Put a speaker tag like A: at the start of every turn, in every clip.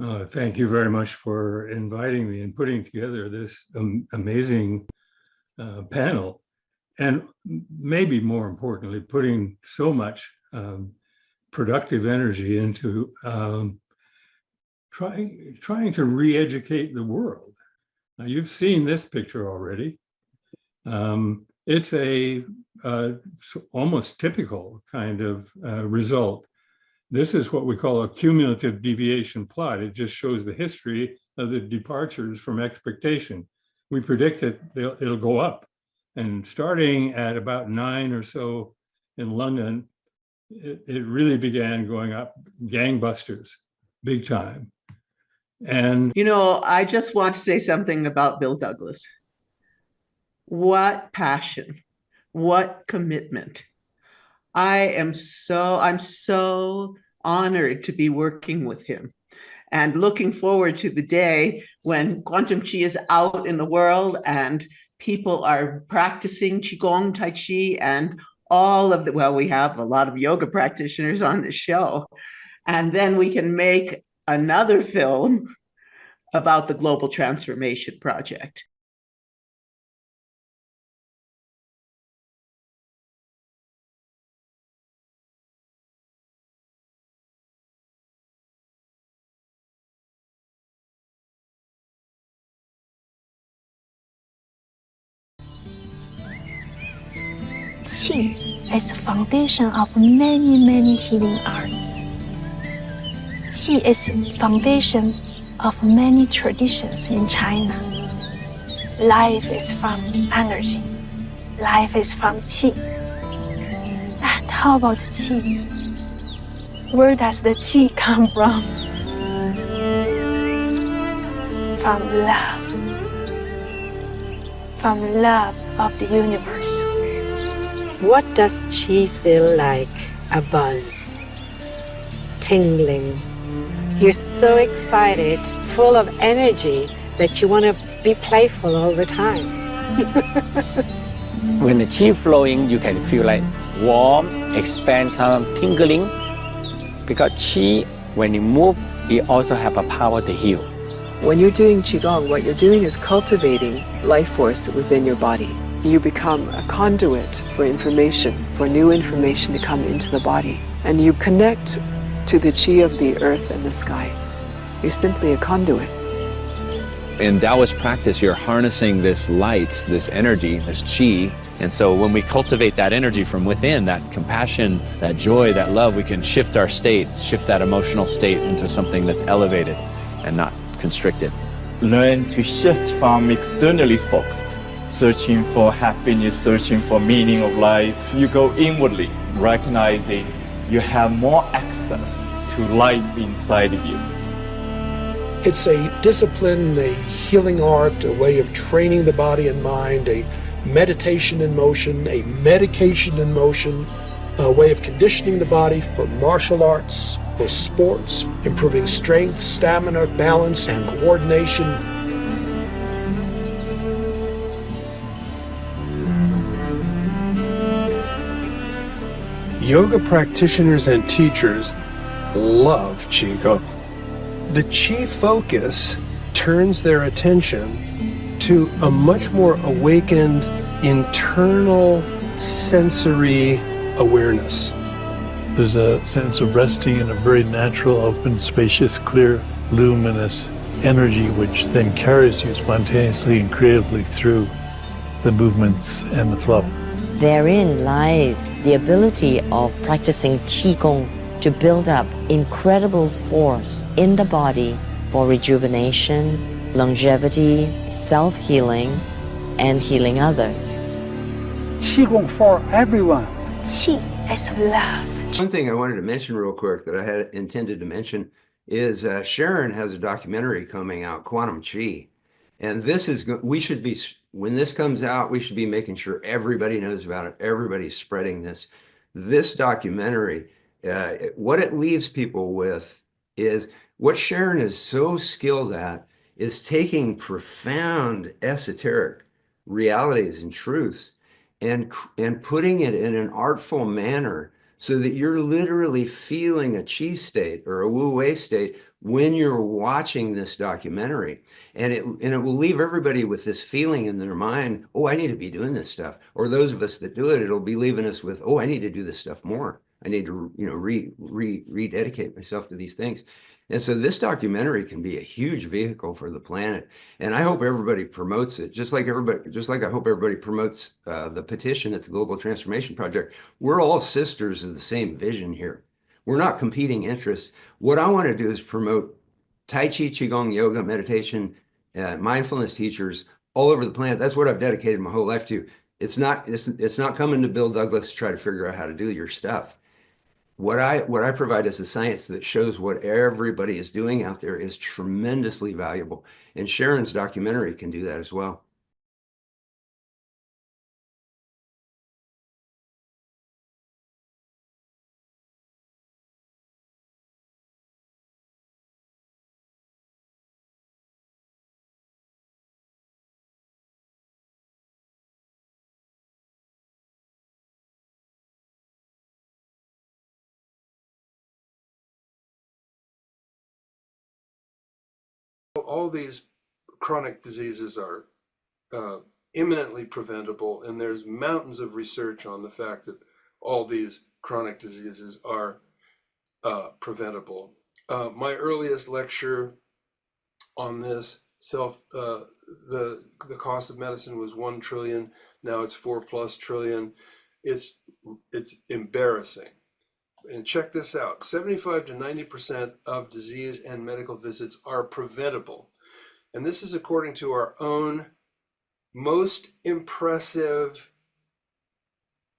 A: Thank you very much for inviting me and putting together this amazing panel. And maybe more importantly, putting so much productive energy into trying to re-educate the world. Now, you've seen this picture already. It's a almost typical kind of result. This is what we call a cumulative deviation plot. It just shows the history of the departures from expectation. We predict that it'll go up. And starting at about 9 or so in London, it really began going up gangbusters, big time. And
B: I just want to say something about Bill Douglas. What passion, what commitment. I'm so honored to be working with him and looking forward to the day when quantum Qi is out in the world and people are practicing Qigong, Tai Chi, and we have a lot of yoga practitioners on the show. And then we can make another film about the Global Transformation Project.
C: Qi is the foundation of many healing arts. Qi is the foundation of many traditions in China. Life is from energy. Life is from Qi. And how about Qi? Where does the Qi come from? From love. From love of the universe.
D: What does Qi feel like? A buzz, tingling. You're so excited, full of energy that you want to be playful all the time.
E: When the Qi flowing, you can feel like warm, expand, some tingling. Because Qi, when you move, it also have a power to heal.
F: When you're doing Qigong, what you're doing is cultivating life force within your body. You become a conduit for information, for new information to come into the body. And you connect to the Qi of the earth and the sky. You're simply a conduit.
G: In Taoist practice, you're harnessing this light, this energy, this Qi. And so when we cultivate that energy from within, that compassion, that joy, that love, we can shift our state, shift that emotional state into something that's elevated and not constricted.
H: Learn to shift from externally focused, searching for happiness, searching for meaning of life. You go inwardly, recognizing you have more access to life inside of you.
I: It's a discipline, a healing art, a way of training the body and mind, a meditation in motion, a medication in motion, a way of conditioning the body for martial arts, for sports, improving strength, stamina, balance, and coordination.
J: Yoga practitioners and teachers love Qigong. The Qi focus turns their attention to a much more awakened internal sensory awareness.
K: There's a sense of resting in a very natural, open, spacious, clear, luminous energy which then carries you spontaneously and creatively through the movements and the flow.
L: Therein lies the ability of practicing Qigong to build up incredible force in the body for rejuvenation, longevity, self-healing, and healing others.
M: Qigong for everyone.
C: Qi is love.
N: One thing I wanted to mention real quick that I had intended to mention is Sharon has a documentary coming out, Quantum Qi. And this is, we should be, when this comes out, we should be making sure everybody knows about it. Everybody's spreading this. This documentary, what it leaves people with is what Sharon is so skilled at is taking profound esoteric realities and truths and putting it in an artful manner so that you're literally feeling a chi state or a wu wei state when you're watching this documentary. And it will leave everybody with this feeling in their mind, oh, I need to be doing this stuff. Or those of us that do it, it'll be leaving us with, oh, I need to do this stuff more. I need to, rededicate myself to these things. And so this documentary can be a huge vehicle for the planet. And I hope everybody promotes it, just like I hope everybody promotes the petition at the Global Transformation Project. We're all sisters of the same vision here. We're not competing interests. What I want to do is promote Tai Chi, Qigong, yoga, meditation, mindfulness teachers all over the planet. That's what I've dedicated my whole life to. It's not coming to Bill Douglas to try to figure out how to do your stuff. What I provide is the science that shows what everybody is doing out there is tremendously valuable. And Sharon's documentary can do that as well.
J: All these chronic diseases are imminently preventable, and there's mountains of research on the fact that all these chronic diseases are preventable. My earliest lecture on this the cost of medicine was 1 trillion. Now it's 4+ trillion. It's embarrassing. And check this out, 75 to 90% of disease and medical visits are preventable. And this is according to our own most impressive,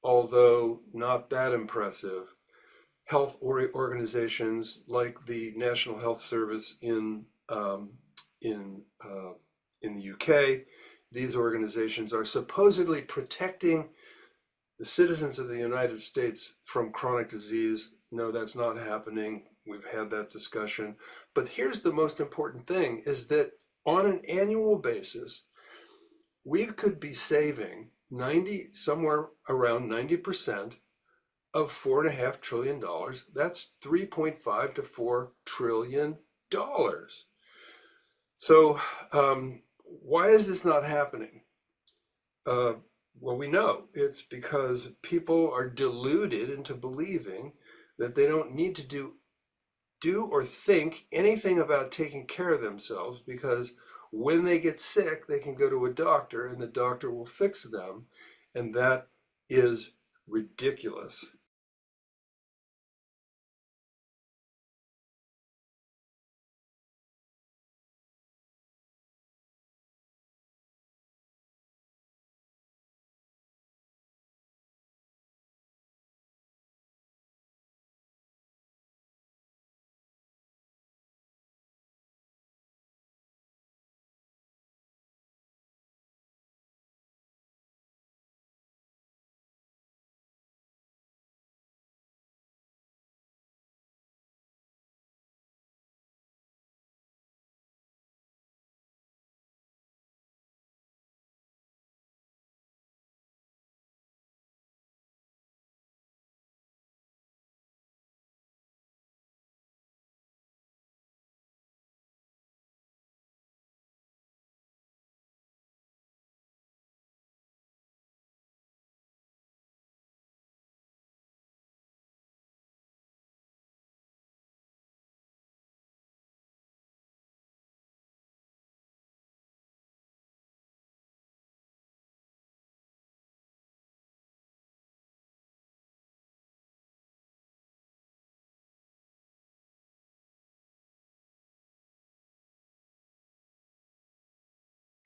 J: although not that impressive, health organizations like the National Health Service in the UK. These organizations are supposedly protecting the citizens of the United States from chronic disease. No, that's not happening. We've had that discussion. But here's the most important thing, is that on an annual basis, we could be saving somewhere around 90% of $4.5 trillion. That's $3.5 to $4 trillion. So why is this not happening? Well, we know it's because people are deluded into believing that they don't need to do or think anything about taking care of themselves, because when they get sick, they can go to a doctor and the doctor will fix them. And that is ridiculous.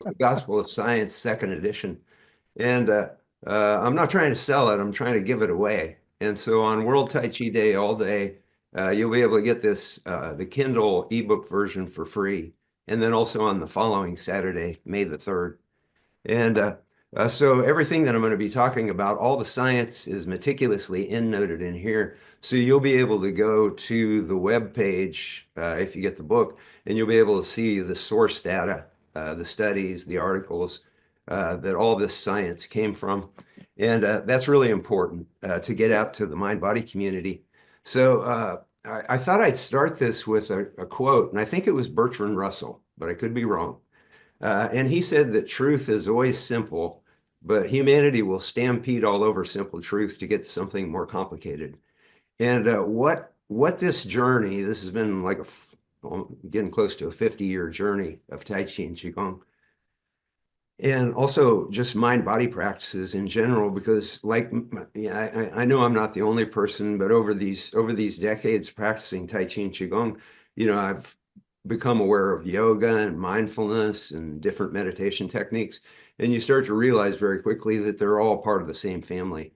N: The Gospel of Science, 2nd edition. And I'm not trying to sell it, I'm trying to give it away. And so on World Tai Chi Day all day, you'll be able to get this, the Kindle ebook version for free. And then also on the following Saturday, May the 3rd. And so everything that I'm going to be talking about, all the science is meticulously endnoted in here. So you'll be able to go to the web page if you get the book, and you'll be able to see the source data, the studies, the articles that all this science came from. And that's really important to get out to the mind-body community. So I thought I'd start this with a quote, and I think it was Bertrand Russell, but I could be wrong. And he said that truth is always simple, but humanity will stampede all over simple truth to get to something more complicated. And what this journey, this has been like getting close to a 50-year journey of Tai Chi and Qigong, and also just mind-body practices in general, because like, yeah, I know I'm not the only person, but over these decades practicing Tai Chi and Qigong, you know, I've become aware of yoga and mindfulness and different meditation techniques. And you start to realize very quickly that they're all part of the same family.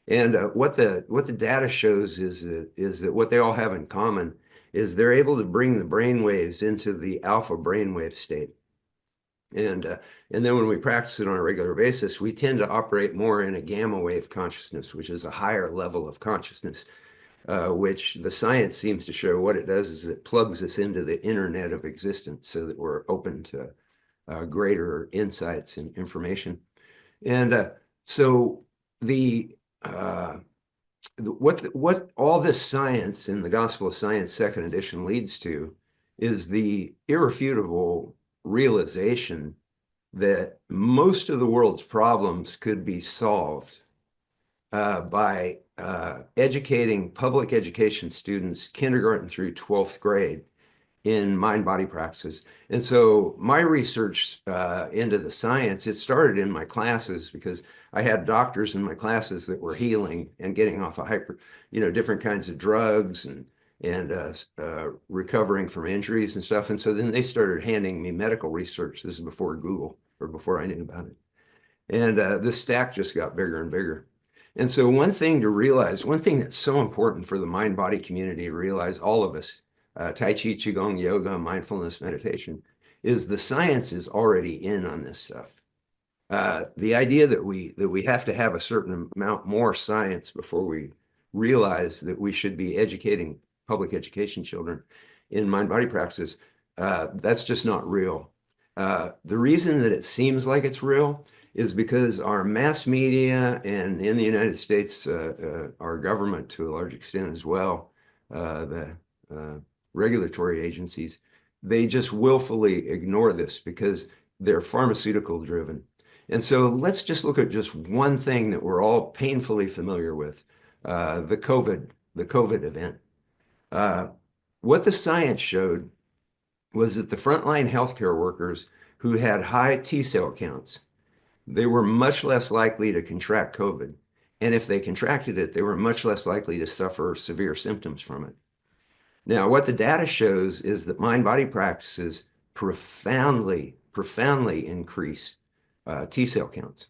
N: And what the data shows is that what they all have in common is they're able to bring the brain waves into the alpha brainwave state. And then when we practice it on a regular basis, we tend to operate more in a gamma wave consciousness, which is a higher level of consciousness, which the science seems to show what it does is it plugs us into the internet of existence so that we're open to greater insights and information. And so what all this science in the Gospel of Science, second edition, leads to is the irrefutable realization that most of the world's problems could be solved by educating public education students, kindergarten through 12th grade, in mind-body practices. And so my research into the science, it started in my classes because I had doctors in my classes that were healing and getting off of different kinds of drugs and recovering from injuries and stuff. And so then they started handing me medical research. This is before Google, or before I knew about it. And the stack just got bigger and bigger. And so one thing to realize, one thing that's so important for the mind-body community to realize, all of us, Tai Chi, Qigong, yoga, mindfulness, meditation, is the science is already in on this stuff. The idea that we have to have a certain amount more science before we realize that we should be educating public education children in mind-body practices, that's just not real. The reason that it seems like it's real is because our mass media, and in the United States, our government to a large extent as well, the regulatory agencies, they just willfully ignore this because they're pharmaceutical driven. And so let's just look at just one thing that we're all painfully familiar with, the COVID event. What the science showed was that the frontline healthcare workers who had high T-cell counts, they were much less likely to contract COVID. And if they contracted it, they were much less likely to suffer severe symptoms from it. Now, what the data shows is that mind-body practices profoundly increase T-cell counts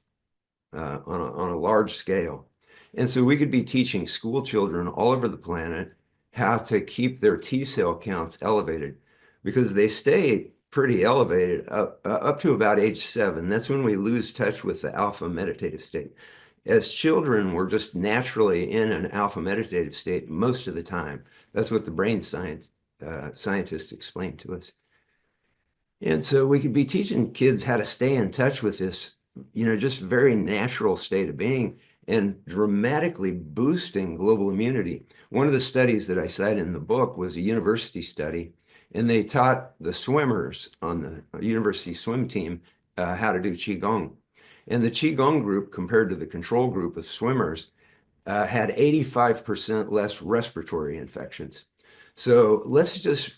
N: on a large scale. And so we could be teaching school children all over the planet how to keep their T-cell counts elevated, because they stay pretty elevated up to about age 7. That's when we lose touch with the alpha meditative state. As children, we're just naturally in an alpha meditative state most of the time. That's what the brain scientists explain to us. And so we could be teaching kids how to stay in touch with this, just very natural state of being, and dramatically boosting global immunity. One of the studies that I cite in the book was a university study, and they taught the swimmers on the university swim team how to do Qigong. And the Qigong group, compared to the control group of swimmers, had 85% less respiratory infections. So let's just,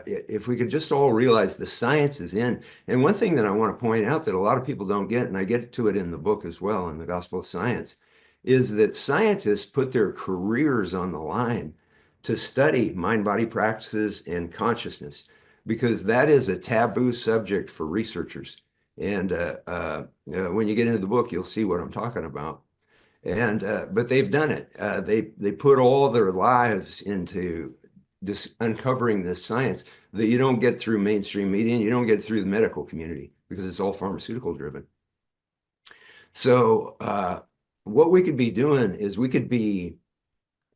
N: if we could just all realize the science is in. And one thing that I want to point out that a lot of people don't get, and I get to it in the book as well, in the Gospel of Science, is that scientists put their careers on the line to study mind-body practices and consciousness, because that is a taboo subject for researchers. And when you get into the book, you'll see what I'm talking about. And but they've done it. They put all their lives into just uncovering this science that you don't get through mainstream media, and you don't get through the medical community, because it's all pharmaceutical driven. So what we could be doing is we could be,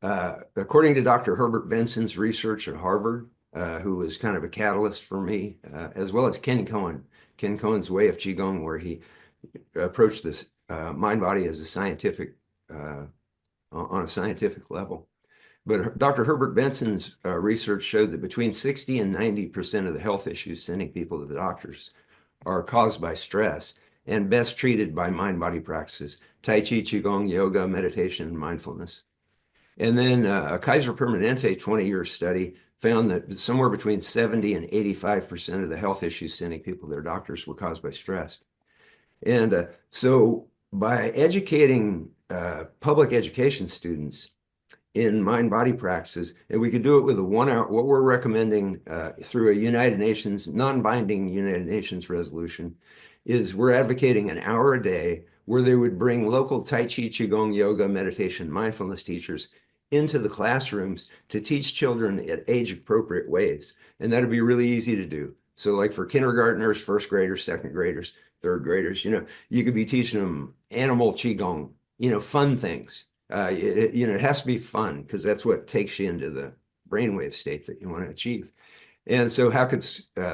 N: according to Dr. Herbert Benson's research at Harvard, who was kind of a catalyst for me, as well as Ken Cohen's way of Qigong, where he approached this mind body as a scientific, on a scientific level. But Dr. Herbert Benson's research showed that between 60 and 90% of the health issues sending people to the doctors are caused by stress and best treated by mind-body practices, Tai Chi, Qigong, yoga, meditation, and mindfulness. And then a Kaiser Permanente 20-year study found that somewhere between 70 and 85% of the health issues sending people to their doctors were caused by stress. And so by educating public education students in mind-body practices, and we could do it with a 1 hour, what we're recommending through a United Nations, non-binding United Nations resolution, is we're advocating an hour a day where they would bring local Tai Chi, Qigong, yoga, meditation, mindfulness teachers into the classrooms to teach children at age-appropriate ways. And that'd be really easy to do. So like for kindergartners, first graders, second graders, third graders, you could be teaching them animal Qigong, fun things. It has to be fun because that's what takes you into the brainwave state that you want to achieve. And so how could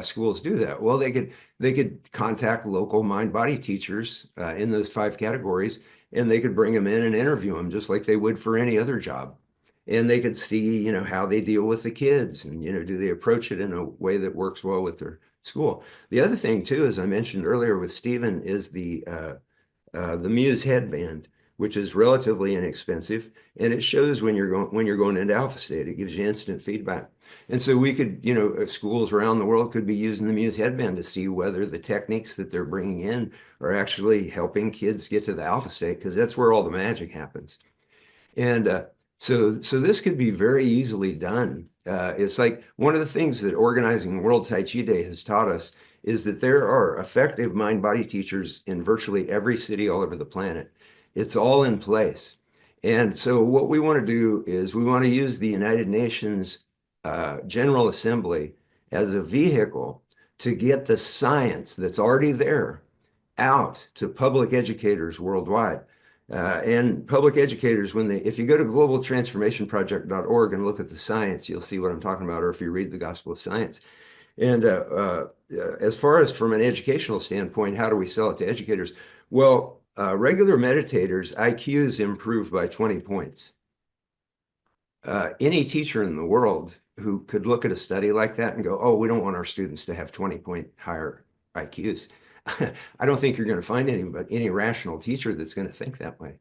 N: schools do that? Well, they could contact local mind-body teachers in those 5 categories, and they could bring them in and interview them just like they would for any other job. And they could see, how they deal with the kids and, do they approach it in a way that works well with their school. The other thing too, as I mentioned earlier with Stephen, is the Muse headband, which is relatively inexpensive, and it shows when you're going into alpha state. It gives you instant feedback. And so we could, schools around the world could be using the Muse headband to see whether the techniques that they're bringing in are actually helping kids get to the alpha state, because that's where all the magic happens. And so this could be very easily done. It's like one of the things that organizing World Tai Chi Day has taught us is that there are effective mind-body teachers in virtually every city all over the planet. It's all in place. And so what we want to do is we want to use the United Nations General Assembly as a vehicle to get the science that's already there out to public educators worldwide. And public educators, if you go to globaltransformationproject.org and look at the science, you'll see what I'm talking about, or if you read the Gospel of Science. And as far as from an educational standpoint, how do we sell it to educators? Well, regular meditators, IQs improve by 20 points. Any teacher in the world who could look at a study like that and go, oh, we don't want our students to have 20-point higher IQs. I don't think you're going to find any rational teacher that's going to think that way.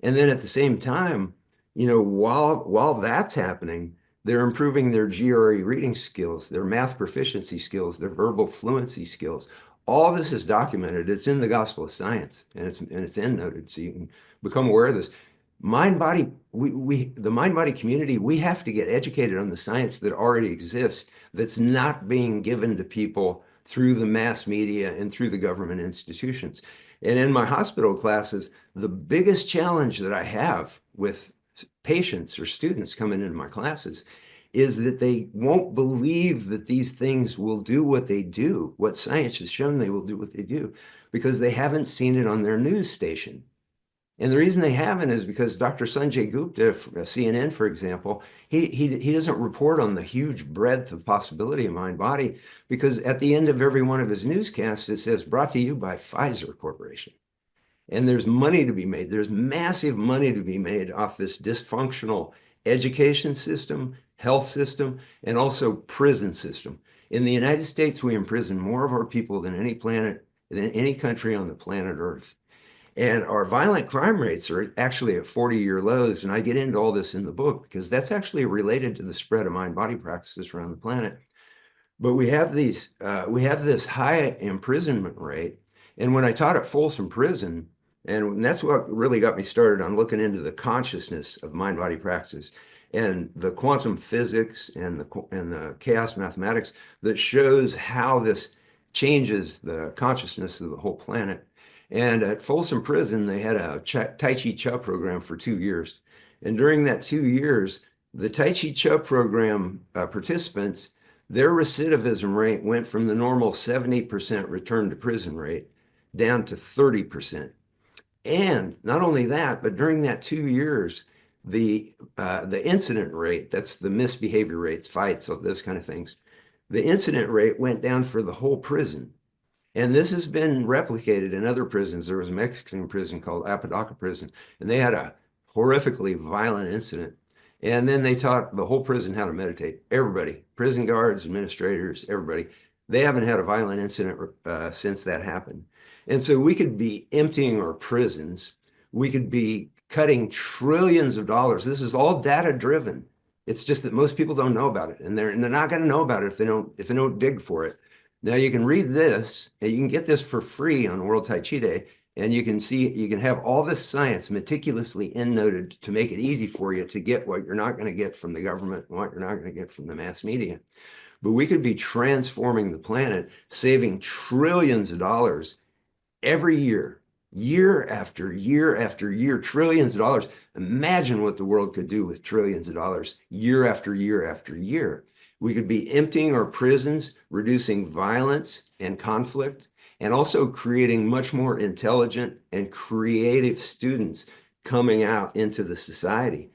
N: And then at the same time, while that's happening, they're improving their GRE reading skills, their math proficiency skills, their verbal fluency skills. All this is documented. It's in the Gospel of Science, and it's endnoted, so you can become aware of this. Mind-body, the mind-body community, we have to get educated on the science that already exists, that's not being given to people through the mass media and through the government institutions. And in my hospital classes, the biggest challenge that I have with patients or students coming into my classes is that they won't believe that these things will do what they do, what science has shown they will do what they do, because they haven't seen it on their news station. And the reason they haven't is because Dr. Sanjay Gupta, CNN, for example, he doesn't report on the huge breadth of possibility of mind-body, because at the end of every one of his newscasts, it says, brought to you by Pfizer Corporation. And there's money to be made. There's massive money to be made off this dysfunctional education system, health system, and also prison system. In the United States, we imprison more of our people than any country on the planet Earth. And our violent crime rates are actually at 40-year lows. And I get into all this in the book because that's actually related to the spread of mind-body practices around the planet. But we have this high imprisonment rate. And when I taught at Folsom Prison, and that's what really got me started on looking into the consciousness of mind-body practices and the quantum physics and the chaos mathematics that shows how this changes the consciousness of the whole planet. And at Folsom Prison, they had a Tai Chi Cha program for 2 years. And during that 2 years, the Tai Chi Cha program participants, their recidivism rate went from the normal 70% return to prison rate down to 30%. And not only that, but during that 2 years, the incident rate, that's the misbehavior rates, fights, all those kind of things, the incident rate went down for the whole prison. And this has been replicated in other prisons. There was a Mexican prison called Apodaca Prison, and they had a horrifically violent incident. And then they taught the whole prison how to meditate. Everybody, prison guards, administrators, everybody. They haven't had a violent incident since that happened. And so we could be emptying our prisons. We could be cutting trillions of dollars. This is all data driven. It's just that most people don't know about it, and they're not going to know about it if they don't dig for it. Now you can read this, and you can get this for free on World Tai Chi Day, and you can have all this science meticulously endnoted to make it easy for you to get what you're not going to get from the government and what you're not going to get from the mass media. But we could be transforming the planet, saving trillions of dollars every year, year after year after year, trillions of dollars. Imagine what the world could do with trillions of dollars year after year after year. We could be emptying our prisons, reducing violence and conflict, and also creating much more intelligent and creative students coming out into the society.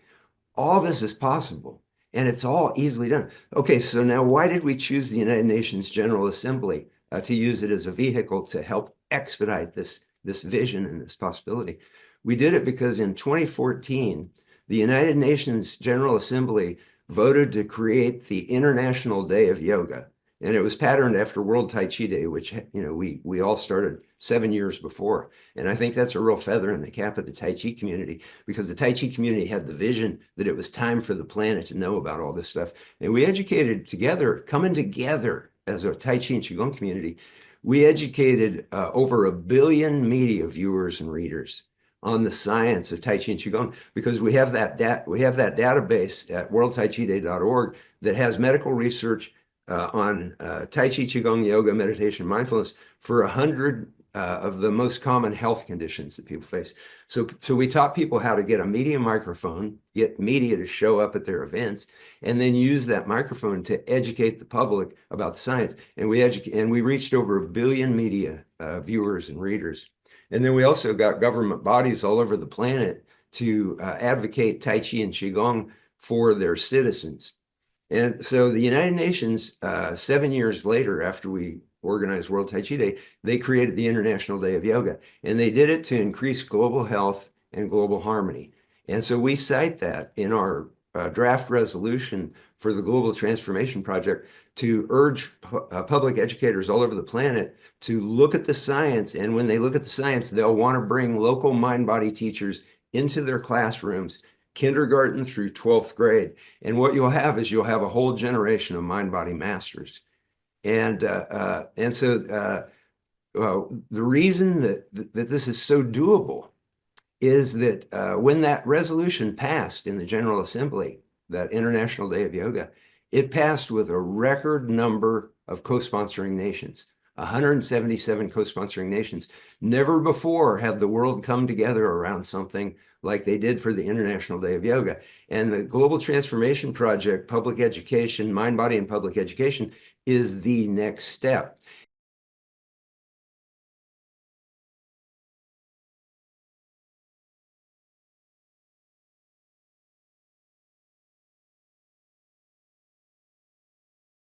N: All this is possible, and it's all easily done. Okay, so now why did we choose the United Nations General Assembly to use it as a vehicle to help expedite this vision and this possibility? We did it because in 2014, the United Nations General Assembly voted to create the International Day of Yoga. And it was patterned after World Tai Chi Day, which, you know, we all started 7 years before. And I think that's a real feather in the cap of the Tai Chi community, because the Tai Chi community had the vision that it was time for the planet to know about all this stuff. And we educated together, coming together as a Tai Chi and Qigong community, we educated over 1 billion media viewers and readers on the science of Tai Chi and Qigong, because we have that database at worldtaichiday.org that has medical research on Tai Chi, Qigong, yoga, meditation, mindfulness for 100 of the most common health conditions that people face. So we taught people how to get a media microphone, get media to show up at their events, and then use that microphone to educate the public about the science. And we reached over 1 billion media viewers and readers. And then we also got government bodies all over the planet to advocate Tai Chi and Qigong for their citizens. And so the United Nations, 7 years later, after we organized World Tai Chi Day, they created the International Day of Yoga. And they did it to increase global health and global harmony. And so we cite that in our draft resolution for the Global Transformation Project to urge public educators all over the planet to look at the science. And when they look at the science, they'll want to bring local mind-body teachers into their classrooms, kindergarten through 12th grade. And what you'll have is you'll have a whole generation of mind-body masters. And so the reason that this is so doable is that when that resolution passed in the General Assembly, that International Day of Yoga, it passed with a record number of co-sponsoring nations, 177 co-sponsoring nations. Never before had the world come together around something like they did for the International Day of Yoga. And the Global Transformation Project, public education, mind, body, and public education is the next step.